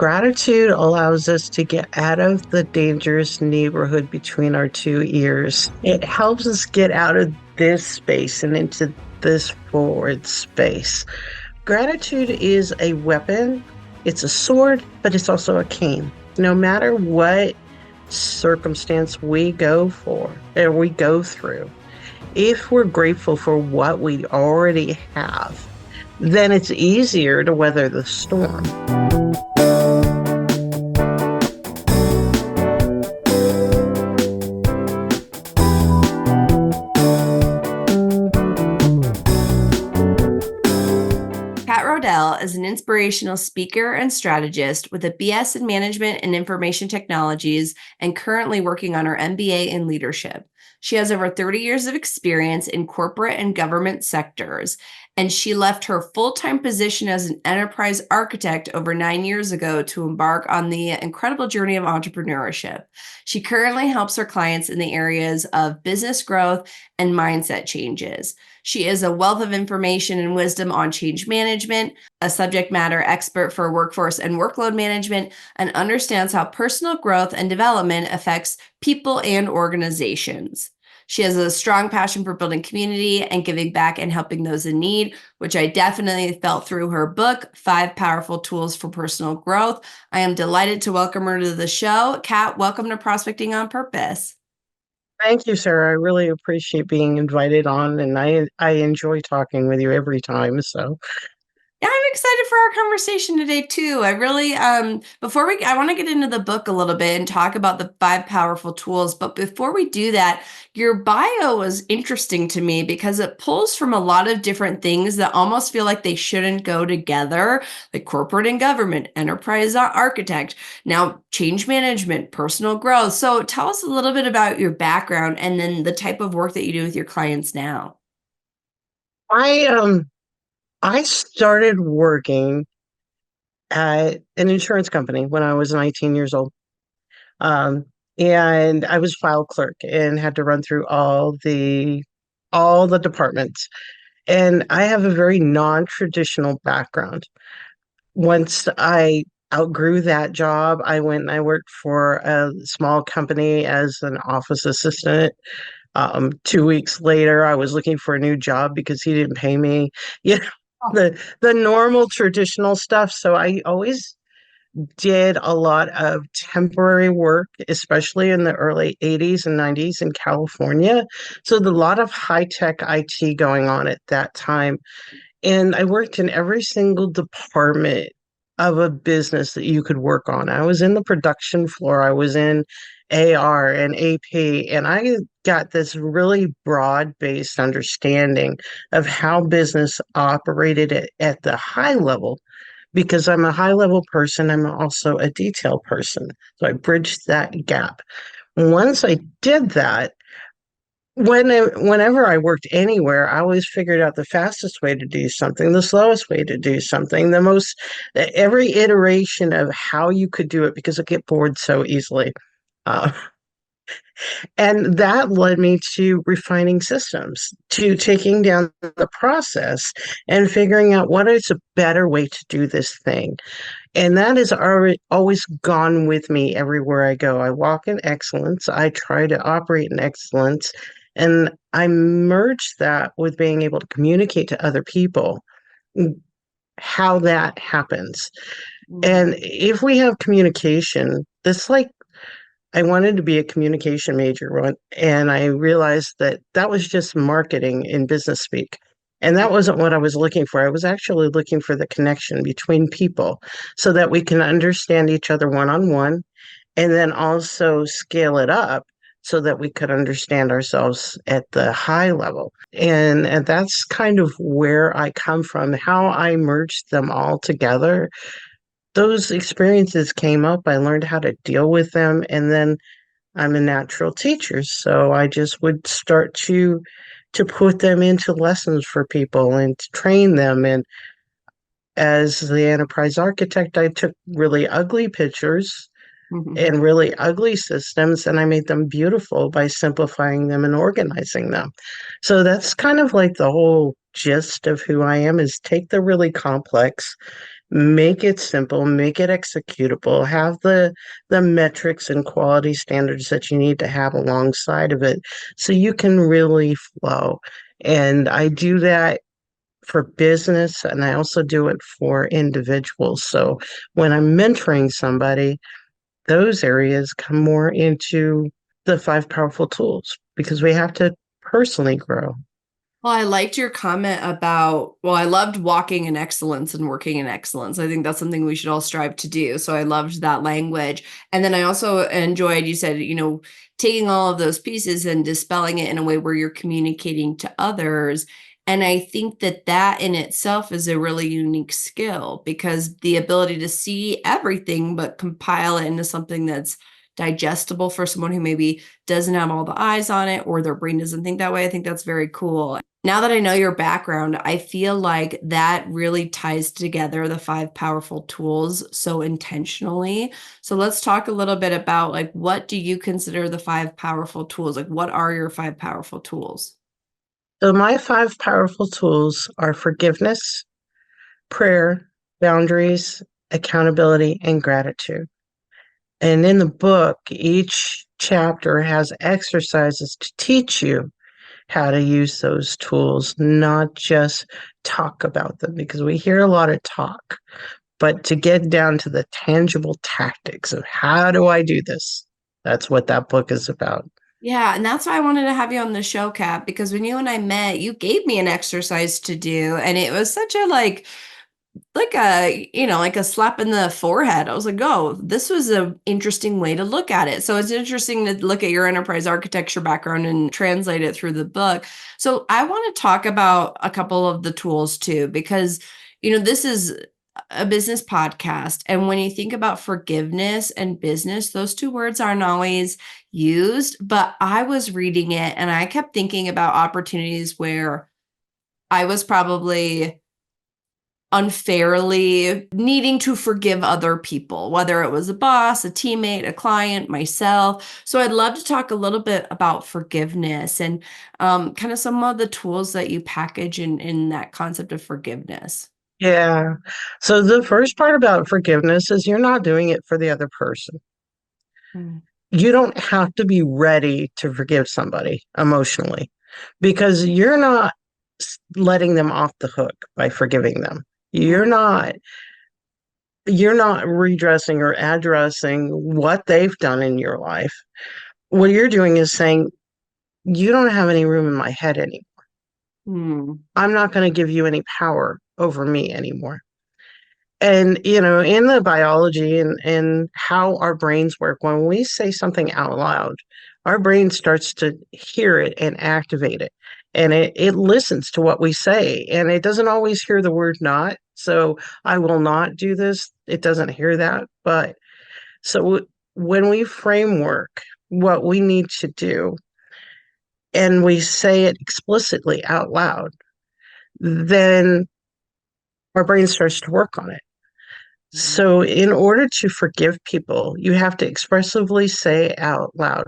Gratitude allows us to get out of the dangerous neighborhood between our two ears. It helps us get out of this space and into this forward space. Gratitude is a weapon, it's a sword, but it's also a cane. No matter what circumstance we go for or we go through, if we're grateful for what we already have, then it's easier to weather the storm. Kat Roedell is an inspirational speaker and strategist with a BS in Management and Information Technologies and currently working on her MBA in Leadership. She has over 30 years of experience in corporate and government sectors, and she left her full-time position as an enterprise architect over 9 years ago to embark on the incredible journey of entrepreneurship. She currently helps her clients in the areas of business growth and mindset changes. She is a wealth of information and wisdom on change management, a subject matter expert for workforce and workload management, and understands how personal growth and development affects people and organizations. She has a strong passion for building community and giving back and helping those in need, which I definitely felt through her book, 5 Powerful Tools for Personal Growth. I am delighted to welcome her to the show. Kat, welcome to Prospecting on Purpose. Thank you, Sarah. I really appreciate being invited on, and I enjoy talking with you every time. So, Yeah, I'm excited for our conversation today too. I really, I want to get into the book a little bit and talk about the 5 powerful tools. But before we do that, your bio was interesting to me because it pulls from a lot of different things that almost feel like they shouldn't go together, like corporate and government, enterprise architect, now change management, personal growth. So tell us a little bit about your background and then the type of work that you do with your clients now. I I started working at an insurance company when I was 19 years old. Um, and I was file clerk and had to run through all the departments. And I have a very non-traditional background. Once I outgrew that job, I went and I worked for a small company as an office assistant. 2 weeks later, I was looking for a new job because he didn't pay me. You know, the normal traditional stuff. So I always did a lot of temporary work, especially in the early 80s and 90s in California. So a lot of high-tech IT going on at that time. And I worked in every single department of a business that you could work on. I was in the production floor, I was in AR and AP, and I got this really broad-based understanding of how business operated at the high level. Because I'm a high level person, I'm also a detail person. So I bridged that gap. Once I did that, whenever I worked anywhere, I always figured out the fastest way to do something, the slowest way to do something, every iteration of how you could do it because I get bored so easily. Uh, and that led me to refining systems, to taking down the process and figuring out what is a better way to do this thing. And that has always gone with me everywhere I go. I walk in excellence. I try to operate in excellence. And I merge that with being able to communicate to other people how that happens. And if we have communication, that's like I wanted to be a communication major, and I realized that that was just marketing in business speak. And that wasn't what I was looking for. I was actually looking for the connection between people so that we can understand each other one on one and then also scale it up so that we could understand ourselves at the high level. And that's kind of where I come from, how I merged them all together. Those experiences came up. I learned how to deal with them. And then I'm a natural teacher. So I just would start to put them into lessons for people and to train them. And as the enterprise architect, I took really ugly pictures and really ugly systems and I made them beautiful by simplifying them and organizing them. So that's kind of like the whole gist of who I am is take the really complex Make it simple, make it executable, have the metrics and quality standards that you need to have alongside of it so you can really flow. And I do that for business and I also do it for individuals. So when I'm mentoring somebody, those areas come more into the five powerful tools because we have to personally grow. Well, I liked your comment about, well, I loved walking in excellence and working in excellence. I think that's something we should all strive to do. So I loved that language. And then I also enjoyed, you said, taking all of those pieces and dispelling it in a way where you're communicating to others. And I think that that in itself is a really unique skill because the ability to see everything, but compile it into something that's digestible for someone who maybe doesn't have all the eyes on it or their brain doesn't think that way. I think that's very cool. Now that I know your background, I feel like that really ties together the five powerful tools so intentionally. So let's talk a little bit about like what do you consider the five powerful tools? Like what are your five powerful tools? So my five powerful tools are forgiveness, prayer, boundaries, accountability, and gratitude. And in the book, each chapter has exercises to teach you how to use those tools, not just talk about them, because we hear a lot of talk, but to get down to the tangible tactics of how do I do this? That's what that book is about. Yeah, and that's why I wanted to have you on the show, Kat, because when you and I met, you gave me an exercise to do, and it was such a like a like a slap in the forehead. I was like, oh, this was an interesting way to look at it. So it's interesting to look at your enterprise architecture background and translate it through the book. So I want to talk about a couple of the tools too, because this is a business podcast, and when you think about forgiveness and business, those two words aren't always used. But I was reading it and I kept thinking about opportunities where I was probably unfairly needing to forgive other people, whether it was a boss, a teammate, a client, myself. So I'd love to talk a little bit about forgiveness and kind of some of the tools that you package in that concept of forgiveness. Yeah. So the first part about forgiveness is you're not doing it for the other person. Mm, You don't have to be ready to forgive somebody emotionally because you're not letting them off the hook by forgiving them. You're mm, not you're not redressing or addressing what they've done in your life. What you're doing is saying, you don't have any room in my head anymore. mm, I'm not going to give you any power over me anymore. And, in the biology and how our brains work, when we say something out loud, our brain starts to hear it and activate it. And it listens to what we say. And it doesn't always hear the word not. So I will not do this. It doesn't hear that. But so when we framework what we need to do and we say it explicitly out loud, then our brain starts to work on it. mm, So, in order to forgive people, you have to expressively say out loud.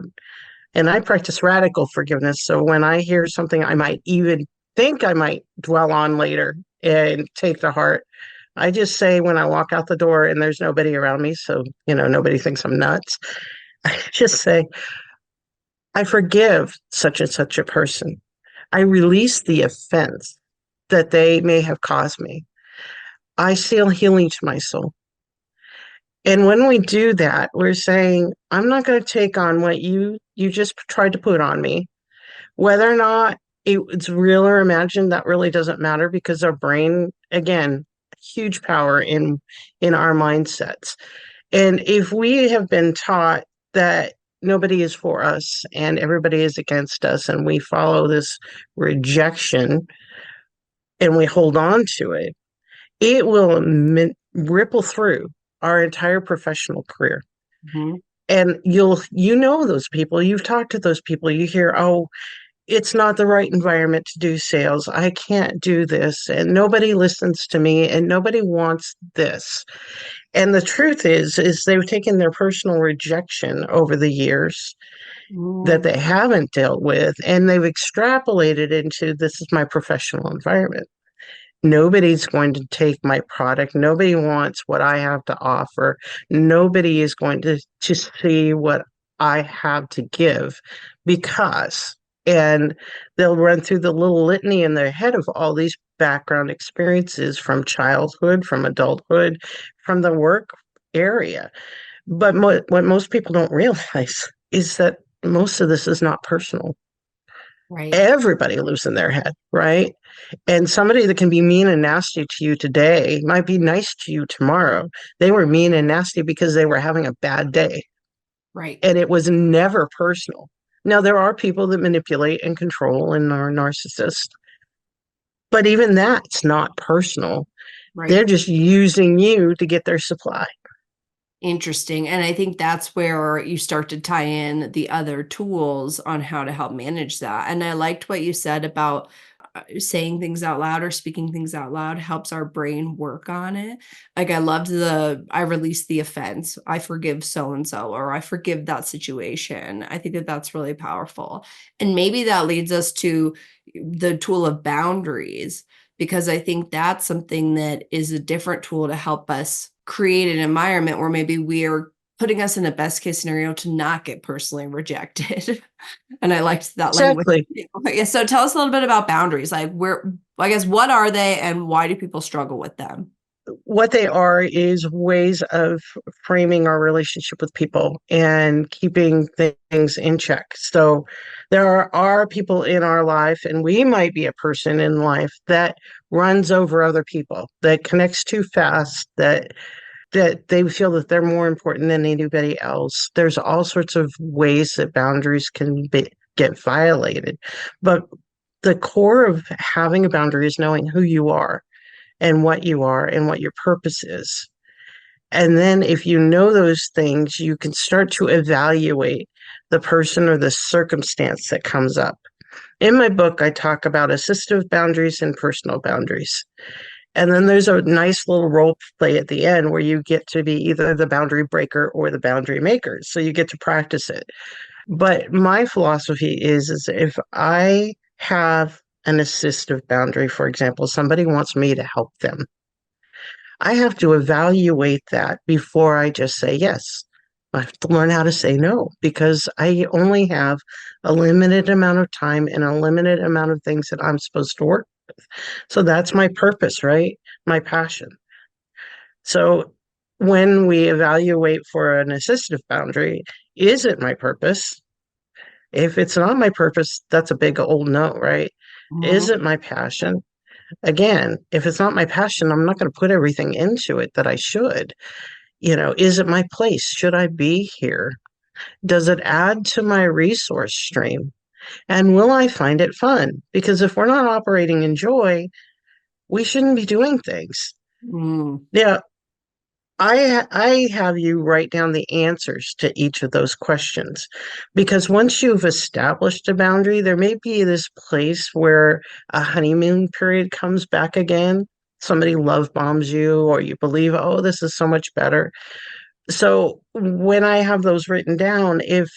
And I practice radical forgiveness. So, when I hear something I might even think I might dwell on later and take to heart, I just say when I walk out the door and there's nobody around me, so, nobody thinks I'm nuts, I just say, I forgive such and such a person. I release the offense that they may have caused me. I seal healing to my soul. And when we do that, we're saying, I'm not going to take on what you just tried to put on me. Whether or not it's real or imagined, that really doesn't matter because our brain, again, huge power in our mindsets. And if we have been taught that nobody is for us and everybody is against us, and we follow this rejection and we hold on to it, it will ripple through our entire professional career. mhm, And those people, you've talked to those people, you hear, oh, it's not the right environment to do sales. I can't do this, and nobody listens to me, and nobody wants this. And the truth is they've taken their personal rejection over the years that mm, they haven't dealt with, and they've extrapolated into this is my professional environment. Nobody's going to take my product. Nobody wants what I have to offer. Nobody is going to see what I have to give because, and they'll run through the little litany in their head of all these background experiences from childhood, from adulthood, from the work area. But what most people don't realize is that most of this is not personal. Right. Everybody lives in their head, right? And somebody that can be mean and nasty to you today might be nice to you tomorrow. They were mean and nasty because they were having a bad day, Right. and it was never personal. Now, there are people that manipulate and control and are narcissists, but even that's not personal. They're Right. just using you to get their supply. Interesting. And I think that's where you start to tie in the other tools on how to help manage that. And I liked what you said about saying things out loud or speaking things out loud helps our brain work on it. Like I loved I release the offense. I forgive so and so, or I forgive that situation. I think that that's really powerful. And maybe that leads us to the tool of boundaries, because I think that's something that is a different tool to help us create an environment where maybe we're putting us in a best case scenario to not get personally rejected. And I liked that language. Exactly. Yeah, so tell us a little bit about boundaries. Like I guess, what are they and why do people struggle with them? What they are is ways of framing our relationship with people and keeping things in check. So there are people in our life, and we might be a person in life that runs over other people, that connects too fast, that they feel that they're more important than anybody else. There's all sorts of ways that boundaries can get violated. But the core of having a boundary is knowing who you are and what your purpose is. And then if you know those things, you can start to evaluate the person or the circumstance that comes up. In my book, I talk about assistive boundaries and personal boundaries. And then there's a nice little role play at the end where you get to be either the boundary breaker or the boundary maker. So you get to practice it. But my philosophy is if I have an assistive boundary, for example, somebody wants me to help them, I have to evaluate that before I just say yes. I have to learn how to say no because I only have a limited amount of time and a limited amount of things that I'm supposed to work. So that's my purpose, right? My passion. So when we evaluate for an assistive boundary, is it my purpose? If it's not my purpose, that's a big old no, right? Is Mhm. it my passion? Again, if it's not my passion, I'm not going to put everything into it that I should. Is it my place? Should I be here? Does it add to my resource stream? And will I find it fun? Because if we're not operating in joy, we shouldn't be doing things. Mm. Now, I have you write down the answers to each of those questions because once you've established a boundary, there may be this place where a honeymoon period comes back again. Somebody love bombs you, or you believe, oh, this is so much better. So when I have those written down, if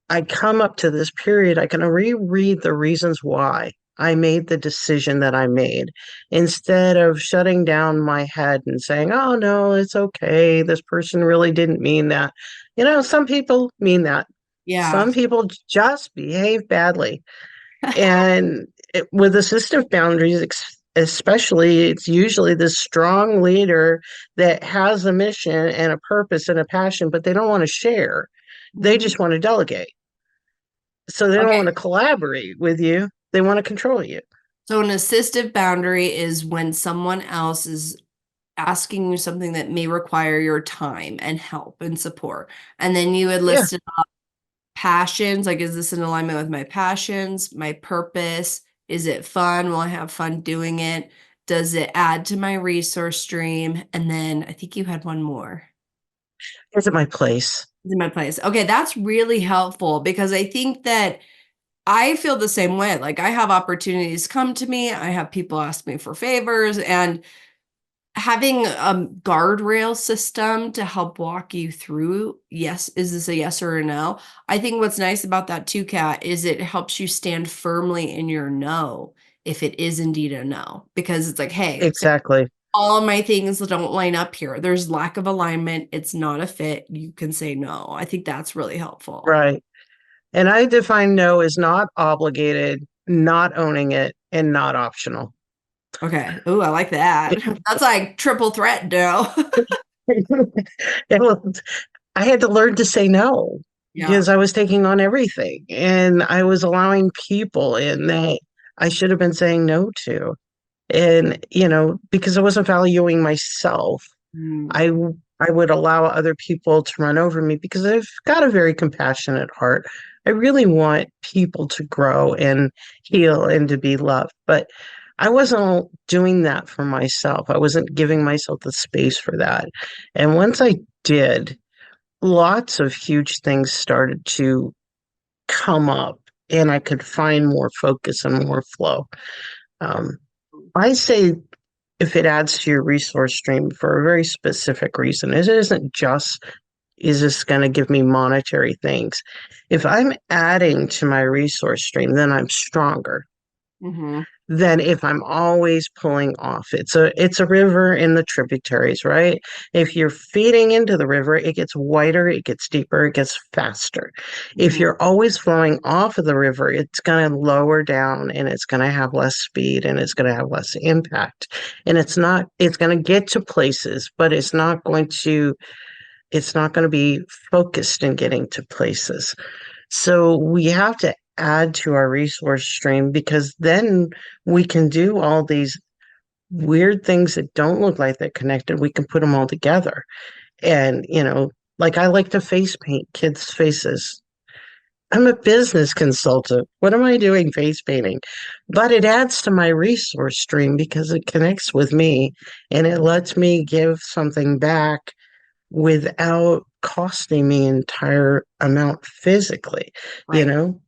I come up to this period, I can reread the reasons why I made the decision that I made instead of shutting down my head and saying, oh, no, it's okay. This person really didn't mean that. Some people mean that. Yeah. Some people just behave badly. And with assistive boundaries, especially, it's usually this strong leader that has a mission and a purpose and a passion, but they don't want to share. They Mhm. just want to delegate. So they don't want Okay. to collaborate with you. They want to control you. So an assistive boundary is when someone else is asking you something that may require your time and help and support. And then you had Yeah. listed passions. Like, is this in alignment with my passions, my purpose? Is it fun? Will I have fun doing it? Does it add to my resource stream? And then I think you had one more. Is it my place? Is in my place. Okay, that's really helpful because I think that I feel the same way. Like I have opportunities come to me, I have people ask me for favors, and having a guardrail system to help walk you through, yes, is this a yes or a no? I think what's nice about that too, Kat, is it helps you stand firmly in your no if it is indeed a no, because it's like, hey, Exactly. all of my things don't line up here. There's lack of alignment. It's not a fit. You can say no. I think that's really helpful. Right. And I define no as not obligated, not owning it, and not optional. Okay. Oh, I like that. That's like triple threat, no. It was, I had to learn to say no Yeah. because I was taking on everything and I was allowing people in that I should have been saying no to. And, because I wasn't valuing myself, Mm. I I would allow other people to run over me because I've got a very compassionate heart. I really want people to grow and heal and to be loved, but I wasn't doing that for myself. I wasn't giving myself the space for that. And once I did, lots of huge things started to come up and I could find more focus and more flow. Um, I say if it adds to your resource stream for a very specific reason. It isn't just, is this going to give me monetary things? If I'm adding to my resource stream, then I'm stronger Hmm. than if I'm always pulling off. It's a river in the tributaries, right? If you're feeding into the river, it gets wider, it gets deeper, it gets faster. If Hmm. you're always flowing off of the river, it's going to lower down and it's going to have less speed and it's going to have less impact. And it's going to get to places, but it's not going to be focused in getting to places. So we have to add to our resource stream because then we can do all these weird things that don't look like they're connected. We can put them all together. And, like I like to face paint kids' faces. I'm a business consultant. What am I doing face painting? But it adds to my resource stream because it connects with me and it lets me give something back without costing me entire amount physically, you Right. know?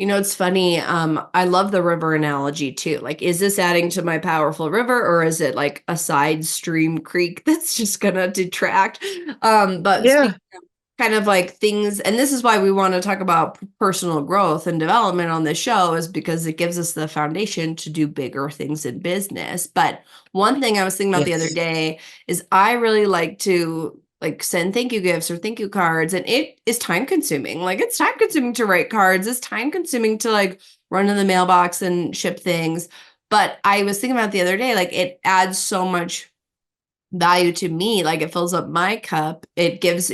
It's funny. I love the river analogy too. Like, is this adding to my powerful river, or is it like a side stream creek that's just gonna detract? But Yeah, speaking of kind of like things, and this is why we want to talk about personal growth and development on this show, is because it gives us the foundation to do bigger things in business. But one thing I was thinking about the other yes. day is I really like to like send thank you gifts or thank you cards, and it is time consuming. Like, it's time consuming to write cards, it's time consuming to like run to the mailbox and ship things. But I was thinking about the other day, like, it adds so much value to me. Like, it fills up my cup. It gives,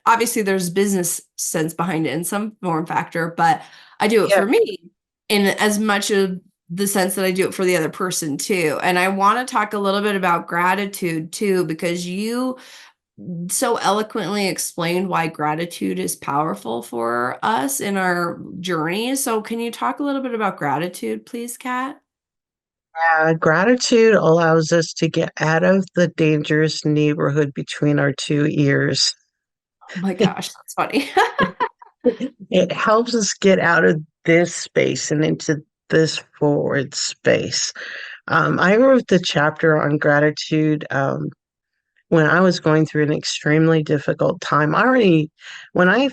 obviously there's business sense behind it in some form factor, but I do it Yeah, for me in as much of the sense that I do it for the other person too. And I want to talk a little bit about gratitude too, because you so eloquently explained why gratitude is powerful for us in our journey. So can you talk a little bit about gratitude, please, Kat? gratitude allows us to get out of the dangerous neighborhood between our two ears. Oh my gosh, that's funny. It helps us get out of this space and into this forward space. I wrote the chapter on gratitude when I was going through an extremely difficult time. When I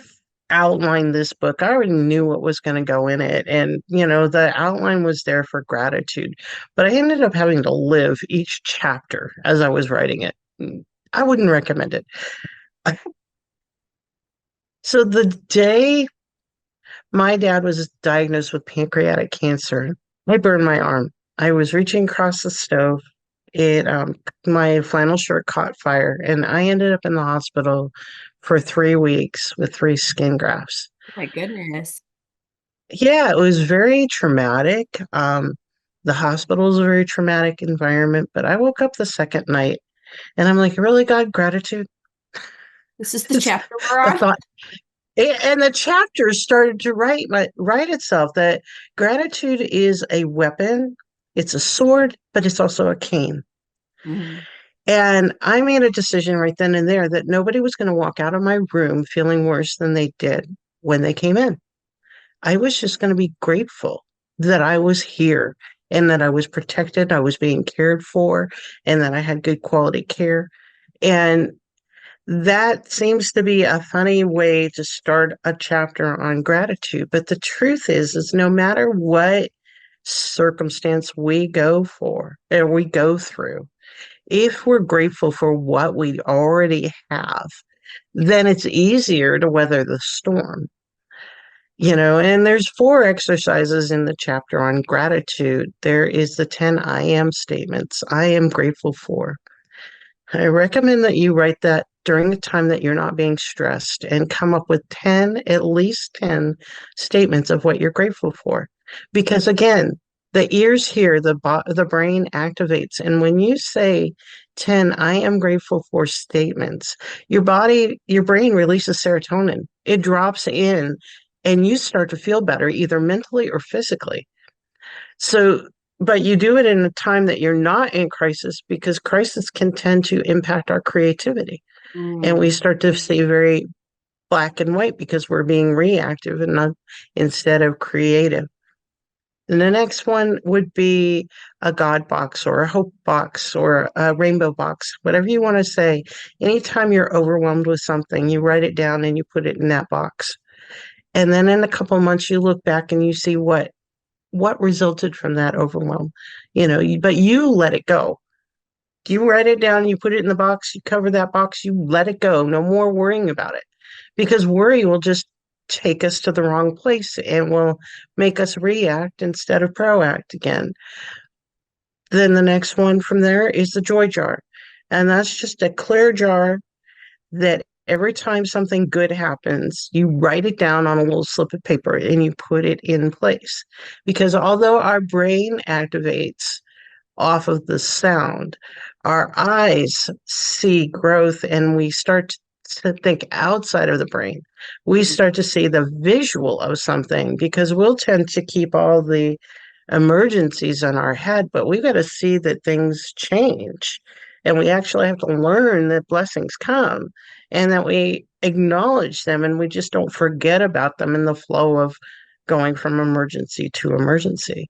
outlined this book, I already knew what was going to go in it. And, the outline was there for gratitude. But I ended up having to live each chapter as I was writing it. I wouldn't recommend it. So the day my dad was diagnosed with pancreatic cancer, I burned my arm. I was reaching across the stove. My flannel shirt caught fire, and I ended up in the hospital for 3 weeks with 3 skin grafts. My goodness. Yeah, it was very traumatic. The hospital was a very traumatic environment, but I woke up the second night and I'm like, really, God, gratitude? This is the chapter we're I on. thought, and the chapter started to write itself that gratitude is a weapon, it's a sword, but it's also a cane. Mhm. And I made a decision right then and there that nobody was going to walk out of my room feeling worse than they did when they came in. I was just going to be grateful that I was here and that I was protected, I was being cared for, and that I had good quality care. And that seems to be a funny way to start a chapter on gratitude. But the truth is no matter what circumstance we go for and we go through, if we're grateful for what we already have, then it's easier to weather the storm. And there's 4 exercises in the chapter on gratitude. There is the 10 I am statements I am grateful for. I recommend that you write that during the time that you're not being stressed and come up with 10, at least 10 statements of what you're grateful for. Because again, the ears hear, the brain activates. And when you say 10, I am grateful for statements, your brain releases serotonin. It drops in and you start to feel better, either mentally or physically. So, but you do it in a time that you're not in crisis because crisis can tend to impact our creativity. And we Mm. start to see very black and white because we're being reactive and not instead of creative. And the next one would be a God box or a hope box or a rainbow box, whatever you want to say. Anytime you're overwhelmed with something, you write it down and you put it in that box. And then in a couple of months, you look back and you see what resulted from that overwhelm. But you let it go. You write it down, you put it in the box, you cover that box, you let it go. No more worrying about it because worry will just take us to the wrong place and will make us react instead of proact again. Then the next one from there is the joy jar. And that's just a clear jar that every time something good happens, you write it down on a little slip of paper and you put it in place. Because although our brain activates off of the sound, our eyes see growth and we start to think outside of the brain. We start to see the visual of something because we'll tend to keep all the emergencies in our head, but we've got to see that things change. And we actually have to learn that blessings come and that we acknowledge them and we just don't forget about them in the flow of going from emergency to emergency.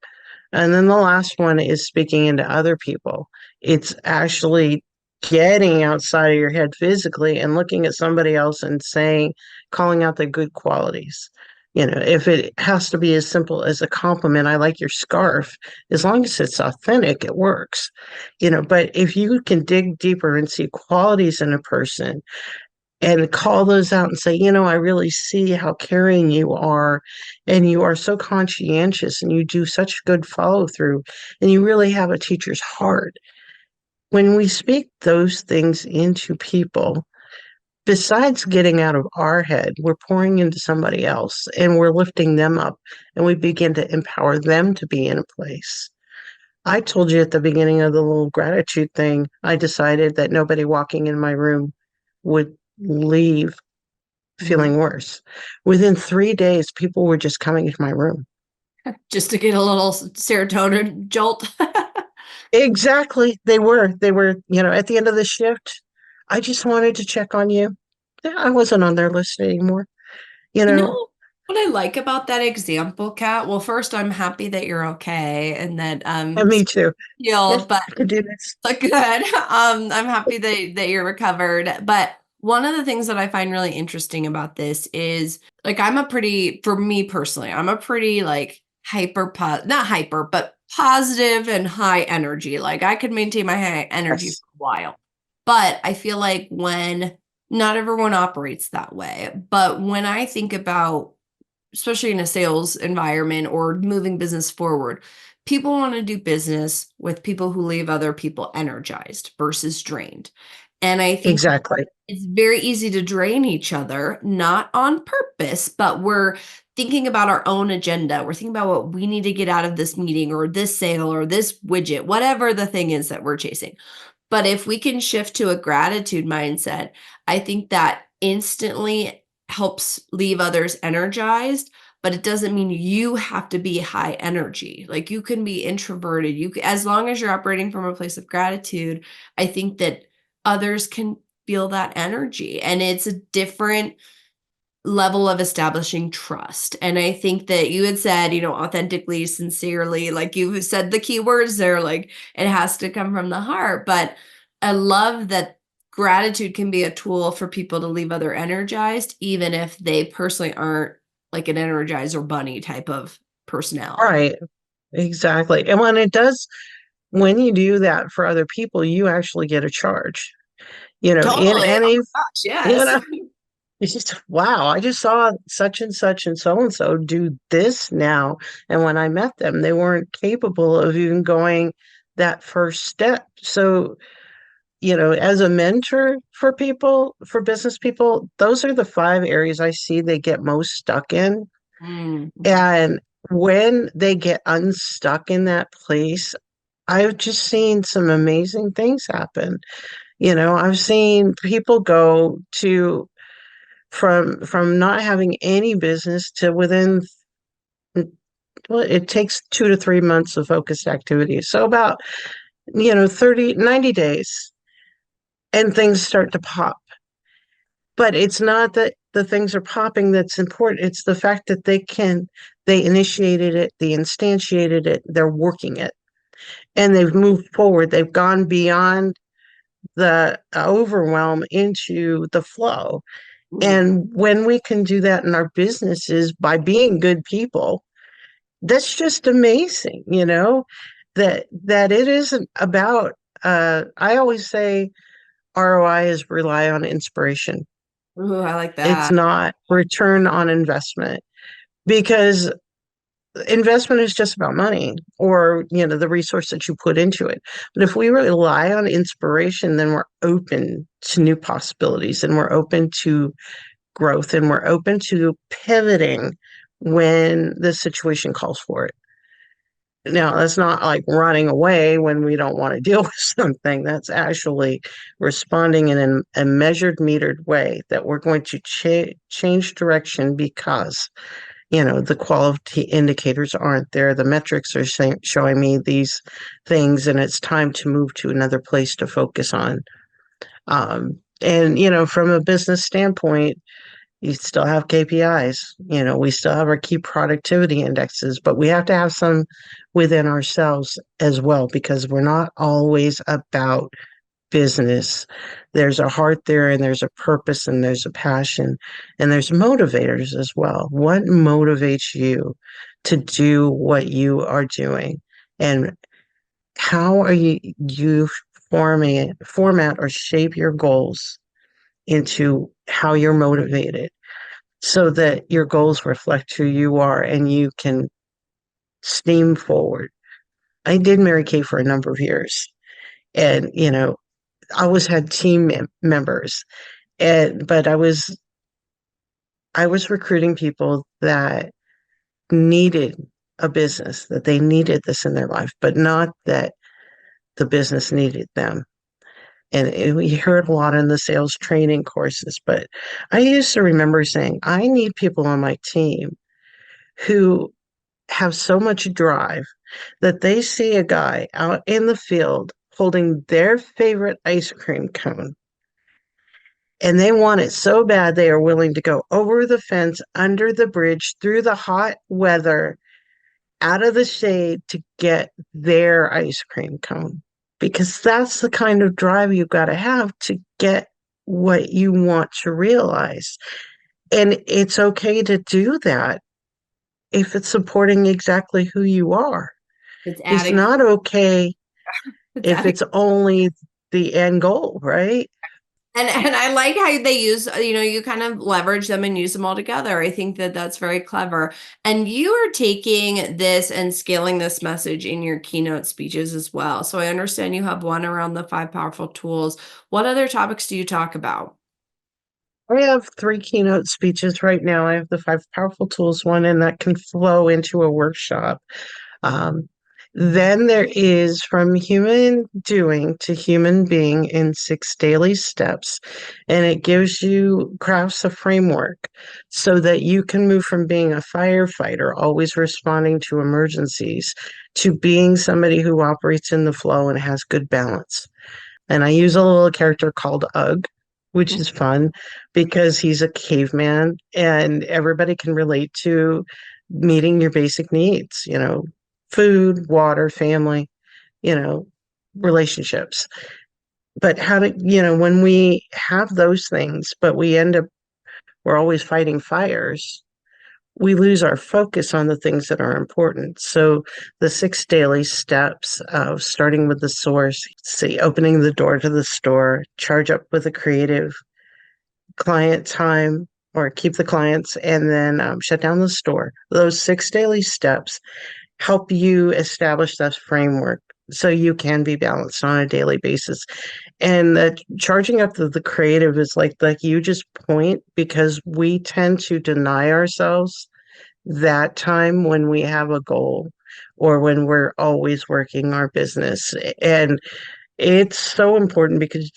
And then the last one is speaking into other people. It's actually getting outside of your head physically and looking at somebody else and saying, calling out the good qualities. If it has to be as simple as a compliment, I like your scarf, as long as it's authentic, it works. But if you can dig deeper and see qualities in a person and call those out and say, I really see how caring you are, and you are so conscientious, and you do such good follow through, and you really have a teacher's heart. When we speak those things into people, besides getting out of our head, we're pouring into somebody else and we're lifting them up and we begin to empower them to be in a place. I told you at the beginning of the little gratitude thing, I decided that nobody walking in my room would leave Mhm. feeling worse. Within 3 days, people were just coming into my room. Just to get a little serotonin jolt. Exactly. They were, at the end of the shift, I just wanted to check on you. Yeah, I wasn't on their list anymore. You You know, know what I like about that example, Kat? Well, first, I'm happy that you're okay and that and me too. Yes, healed, but I could do this. like good. I'm happy that you're recovered. But one of the things that I find really interesting about this is like for me personally, I'm a pretty like not hyper, but positive and high energy. Like I could maintain my high energy for Yes, a while. But I feel like when not everyone operates that way, but when I think about especially in a sales environment or moving business forward, people want to do business with people who leave other people energized versus drained. And I think exactly. it's very easy to drain each other, not on purpose, but we're thinking about our own agenda. We're thinking about what we need to get out of this meeting or this sale or this widget, whatever the thing is that we're chasing. But if we can shift to a gratitude mindset, I think that instantly helps leave others energized, but it doesn't mean you have to be high energy. Like you can be introverted. As long as you're operating from a place of gratitude, I think that others can feel that energy. And it's a different level of establishing trust. And I think that you had said, authentically, sincerely, like you said the key words there, like it has to come from the heart. But I love that gratitude can be a tool for people to leave other energized, even if they personally aren't like an energizer bunny type of personality. Right. exactly. And when you do that for other people, you actually get a charge. In Totally. Oh any, my gosh, you yes. know, it's just, wow, I just saw such and so do this now. And when I met them, they weren't capable of even going that first step. So, as a mentor for people, for business people, those are the 5 areas I see they get most stuck in. Mhm. And when they get unstuck in that place, I've just seen some amazing things happen. I've seen people go to from not having any business to within, well, it takes 2 to 3 months of focused activity. So about, 90 days, and things start to pop. But it's not that the things are popping that's important. It's the fact that they initiated it, they instantiated it, they're working it, and they've moved forward. They've gone beyond the overwhelm into the flow. Mhm. And when we can do that in our businesses by being good people, that's just amazing, that it isn't about, I always say ROI is rely on inspiration. Ooh, I like It's that. not return on investment, because investment is just about money, or the resource that you put into it. But if we rely on inspiration, then we're open to new possibilities, and we're open to growth, and we're open to pivoting when the situation calls for it. Now, that's not like running away when we don't want to deal with something. That's actually responding in a measured, metered way, that we're going to change direction because, the quality indicators aren't there. The metrics are showing me these things, and it's time to move to another place to focus on. And, from a business standpoint, you still have KPIs. We still have our key productivity indexes, but we have to have some within ourselves as well, because we're not always about business. There's a heart there, and there's a purpose, and there's a passion, and there's motivators as well. What motivates you to do what you are doing? And how are you format or shape your goals into how you're motivated, so that your goals reflect who you are and you can steam forward. I did Mary Kay for a number of years, and I always had team members, but I was recruiting people that needed a business, that they needed this in their life, but not that the business needed them. And we heard a lot in the sales training courses, but I used to remember saying, I need people on my team who have so much drive that they see a guy out in the field holding their favorite ice cream cone, and they want it so bad they are willing to go over the fence, under the bridge, through the hot weather, out of the shade to get their ice cream cone. Because that's the kind of drive you've got to have to get what you want to realize. And it's okay to do that if it's supporting exactly who you are. It's It's adding, not okay it's if adding. it's only the end goal, right? And I like how they use, you kind of leverage them and use them all together. I think that that's very clever. And you are taking this and scaling this message in your keynote speeches as well. So I understand you have one around the 5 powerful tools. What other topics do you talk about? I have 3 keynote speeches right now. I have the 5 powerful tools one, and that can flow into a workshop. Um, then there is from human doing to human being in 6 daily steps. And it crafts a framework so that you can move from being a firefighter, always responding to emergencies, to being somebody who operates in the flow and has good balance. And I use a little character called Ugg, which is fun because he's a caveman, and everybody can relate to meeting your basic needs, food, water, family, you know, relationships. But when we have those things, but we're always fighting fires, we lose our focus on the things that are important. So the 6 daily steps of starting with the source, see, opening the door to the store, charge up with a creative, client time, or keep the clients, and then shut down the store. Those 6 daily steps help you establish that framework so you can be balanced on a daily basis. And charging up the creative is like you just point, because we tend to deny ourselves that time when we have a goal or when we're always working our business. And it's so important, because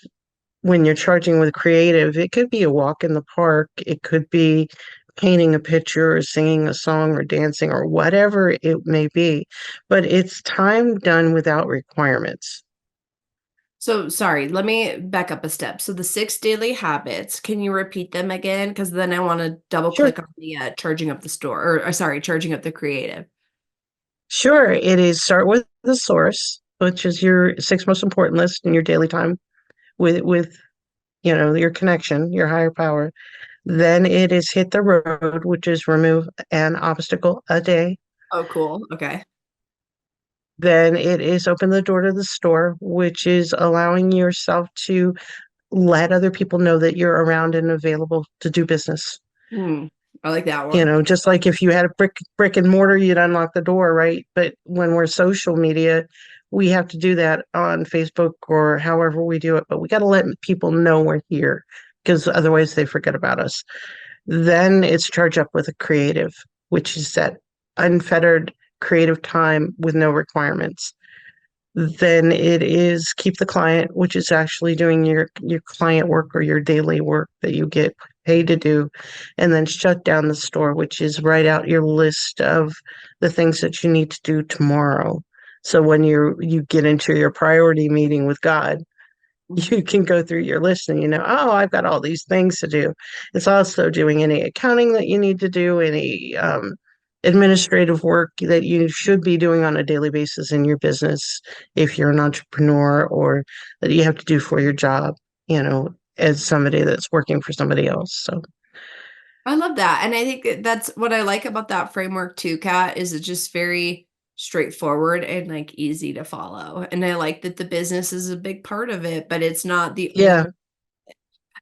when you're charging with creative, it could be a walk in the park, it could be painting a picture or singing a song or dancing or whatever it may be, but it's time done without requirements. So sorry, let me back up a step. So the 6 daily habits, can you repeat them again? Because then I want to double Sure. click on the charging up the store, or sorry, charging up the creative. Sure, it is start with the source, which is your 6 most important list in your daily time with your connection, your higher power. Then it is hit the road, which is remove an obstacle a day. Oh, cool. Okay. Then it is open the door to the store, which is allowing yourself to let other people know that you're around and available to do business. Hmm. I like that one. Just like if you had a brick and mortar, you'd unlock the door, right? But when we're social media, we have to do that on Facebook or however we do it. But we got to let people know we're here, because otherwise they forget about us. Then it's charge up with a creative, which is that unfettered creative time with no requirements. Then it is keep the client, which is actually doing your client work or your daily work that you get paid to do. And then shut down the store, which is write out your list of the things that you need to do tomorrow. So when you get into your priority meeting with God, you can go through your list and oh, I've got all these things to do. It's also doing any accounting that you need to do, any administrative work that you should be doing on a daily basis in your business if you're an entrepreneur, or that you have to do for your job, as somebody that's working for somebody else. So I love that. And I think that's what I like about that framework too, Kat, is it's just very straightforward and like easy to follow. And I like that the business is a big part of it, but it's not the only. yeah,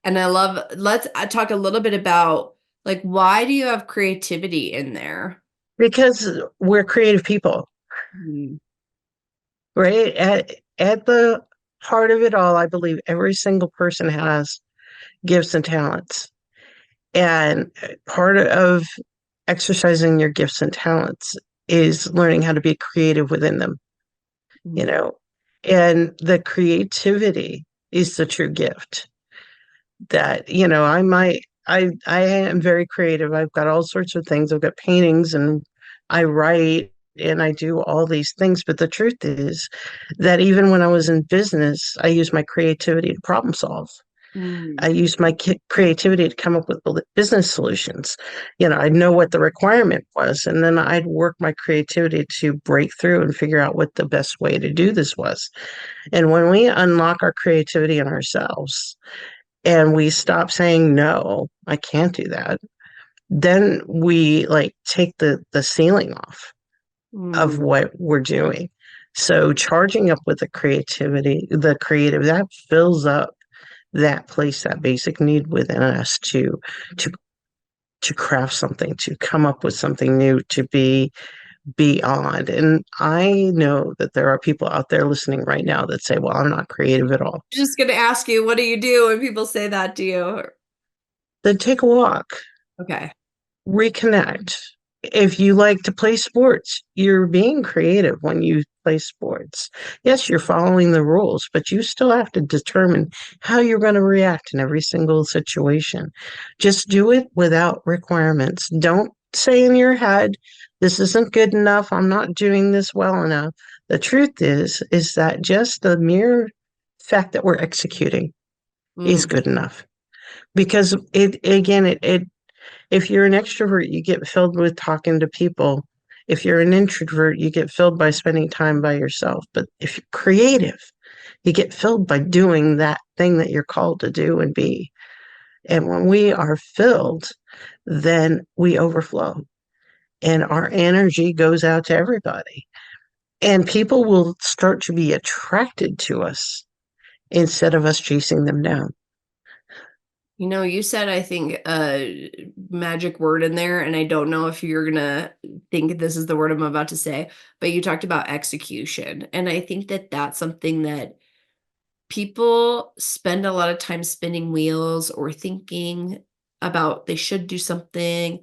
And I love, let's talk a little bit about like, why do you have creativity in there? because we're creative people, Mm, right? At the heart of it all, I believe every single person has gifts and talents. And part of exercising your gifts and talents is learning how to be creative within them, you mm, know, and the creativity is the true gift that, I am very creative. I've got all sorts of things. I've got paintings and I write and I do all these things. But the truth is that even when I was in business, I used my creativity to problem solve. I mm. used my creativity to come up with business solutions. I'd know what the requirement was, and then I'd work my creativity to break through and figure out what the best way to do this was. And when we unlock our creativity in ourselves and we stop saying, no, I can't do that, then we like take the ceiling off of Mm. what we're doing. So charging up with the creative, that fills up that place, that basic need within us to to craft something, to come up with something new, to be beyond. And I know that there are people out there listening right now that say, well, I'm not creative at all. Just gonna ask you, what do you do when people say that to you? Then take a walk, Okay. reconnect. If you like to play sports, you're being creative when you play sports. Yes, you're following the rules, but you still have to determine how you're going to react in every single situation. Just do it without requirements. Don't say in your head, this isn't good enough. I'm not doing this well enough. The truth is that just the mere fact that we're executing is Mm. good enough, because it if you're an extrovert, you get filled with talking to people. If you're an introvert, you get filled by spending time by yourself. But if you're creative, you get filled by doing that thing that you're called to do and be. And when we are filled, then we overflow. and our energy goes out to everybody. And people will start to be attracted to us instead of us chasing them down. You said, I think, a magic word in there, and I don't know if you're gonna think this is the word I'm about to say, but you talked about execution. And I think that that's something that people spend a lot of time spinning wheels or thinking about they should do something.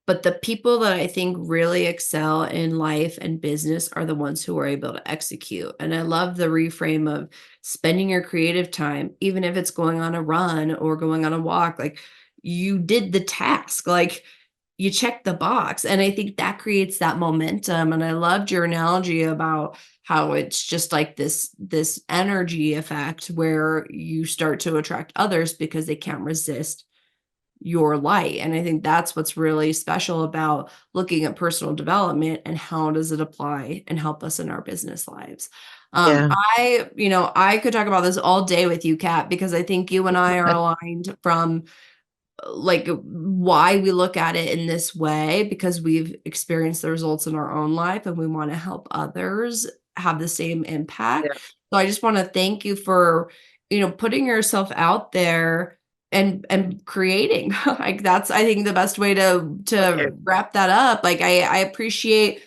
But the people that I think really excel in life and business are the ones who are able to execute. And I love the reframe of spending your creative time, even if it's going on a run or going on a walk, like you did the task, like you checked the box. And I think that creates that momentum. And I loved your analogy about how it's just like this energy effect where you start to attract others because they can't resist your light. And I think that's what's really special about looking at personal development and how does it apply and help us in our business lives. Yeah. I could talk about this all day with you, Kat, because I think you and I are aligned from like why we look at it in this way, because we've experienced the results in our own life and we want to help others have the same impact. Yeah. So I just want to thank you for, putting yourself out there and creating. Like that's, I think, the best way to Okay. wrap that up. Like I appreciate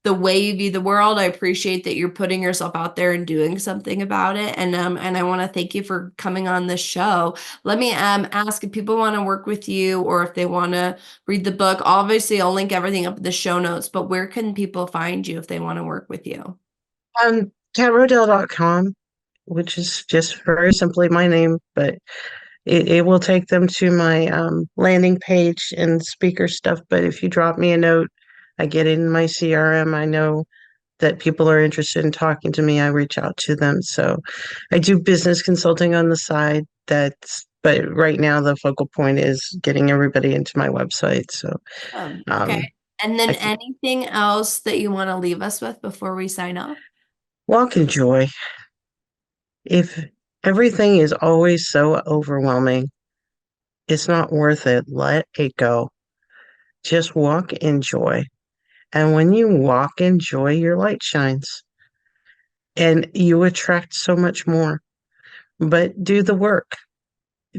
the way you view the world. I appreciate that you're putting yourself out there and doing something about it. And I want to thank you for coming on this show. Let me ask if people want to work with you or if they want to read the book. Obviously, I'll link everything up in the show notes, but where can people find you if they want to work with you? CatRoedell.com, which is just very simply my name, but it will take them to my landing page and speaker stuff. But if you drop me a note, I get it in my CRM. I know that people are interested in talking to me. I reach out to them. So I do business consulting on the side. But right now the focal point is getting everybody into my website. So Okay. um, And then I can anything else that you want to leave us with before we sign off? walk in joy. If everything is always so overwhelming, it's not worth it. Let it go. Just walk in joy. And when you walk in joy, your light shines and you attract so much more. But do the work.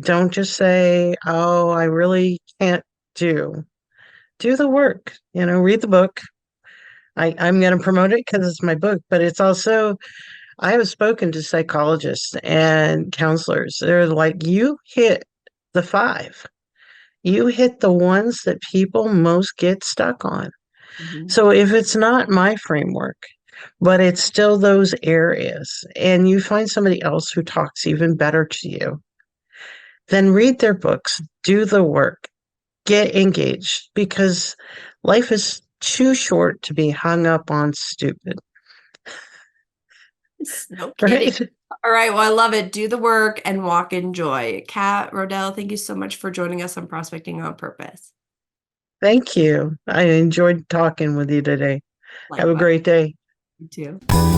Don't just say, oh, I really can't do. Do the work. Read the book. I'm going to promote it because it's my book, but it's also, I have spoken to psychologists and counselors. They're like, you hit the five. You hit the ones that people most get stuck on. Mhm. So if it's not my framework, but it's still those areas, and you find somebody else who talks even better to you, then read their books, do the work, get engaged, because life is too short to be hung up on stupid, No kidding. right? All right. Well, I love it. Do the work and walk in joy. Kat Roedell, thank you so much for joining us on Prospecting on Purpose. Thank you. I enjoyed talking with you today. Have a Likewise. great day. You too.